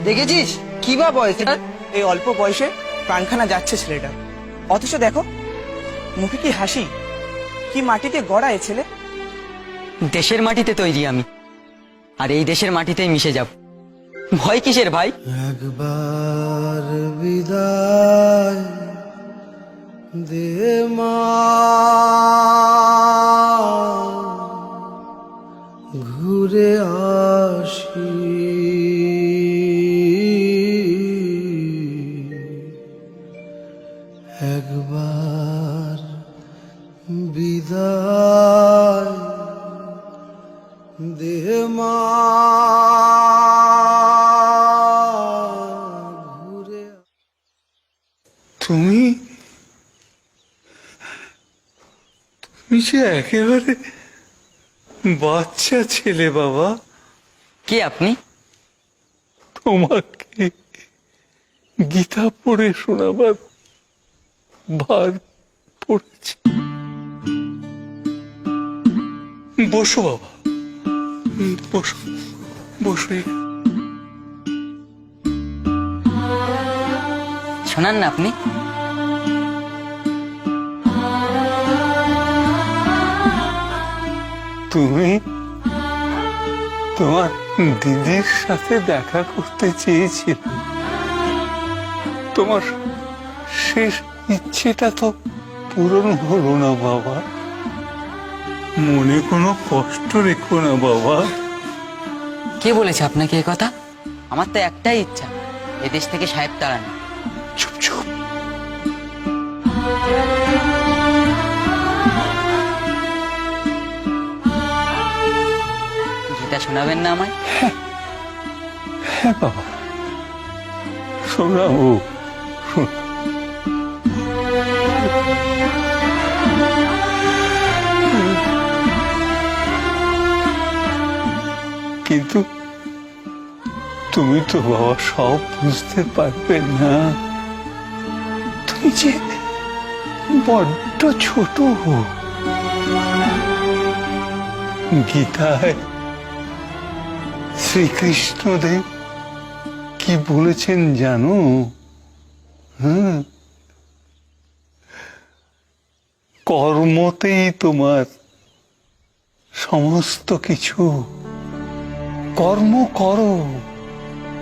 দেখেছিস কি বা বয়স এটার? এই অল্প বয়সে প্রাণখানা যাচ্ছে ছেলেটা, অথচ দেখো মুখে কি হাসি, কি মাটিতে গড়া এ ছেলে। দেশের মাটিতে তৈরি আমি, আর এই দেশের মাটিতেই মিশে যাব। ভয় কিসের ভাই? একবার বিদায় দে মা, ঘুরে আসি। একবার বিদায় দে মা, ঘুরে। তুমি তুমি যে একেবারে বাচ্চা ছেলে বাবা। কে আপনি? তোমাকে গীতা পড়ে শোনাবার ভার পড়েছি। বসো বাবা, বসো বসো। শোনান না আপনি। তুমি তোমার দিদির সাথে দেখা করতে চেয়েছিলে, তোমার শেষ ইচ্ছেটা তো পূরণ হলো না বাবা। মনে কোনো কষ্ট রেখো না বাবা। কে বলেছে আপনাকে এই কথা? আমার তো একটাই ইচ্ছা, এদেশ থেকে সাহেব তাড়ানো। চুপ চুপ। গীতা শোনাবেন না আমায়? হ্যাঁ বাবা, শোনাবো। কিন্তু তুমি তো বাবা সব বুঝতে পারবে না, তুমি যে বড্ড ছোট। গীতায় শ্রীকৃষ্ণদেব কি বলেছেন জানো? কর্মতেই তোমার সমস্ত কিছু। কর্ম করো,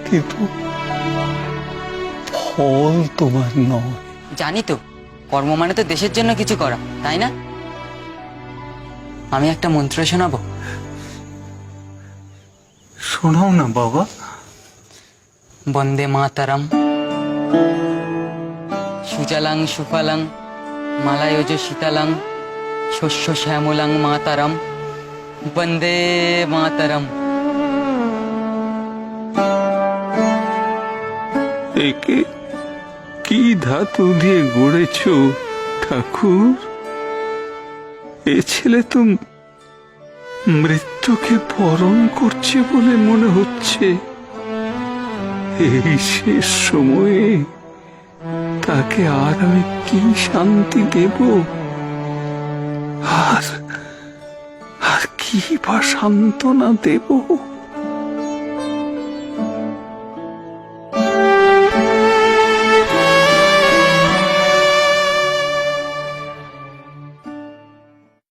কিন্তু ফল তোমার নয়। জানি তো, কর্ম মানে তো দেশের জন্য কিছু করা, তাই না? আমি একটা মন্ত্র শোনাবো। শোনাও না বাবা। বন্দে মাতরম, সুজলাং সুফলাং মালায়জ শীতলাং শস্য শ্যামলাং মাতরম, বন্দে মাতরম। একে কি ধাতু দিয়ে গড়েছ ঠাকুর? এ ছেলে তো মৃত্যুকে বরণ করছে বলে মনে হচ্ছে। এই শেষ সময়ে তাকে আর আমি কি শান্তি দেব? আর কি বা সান্ত্বনা দেব?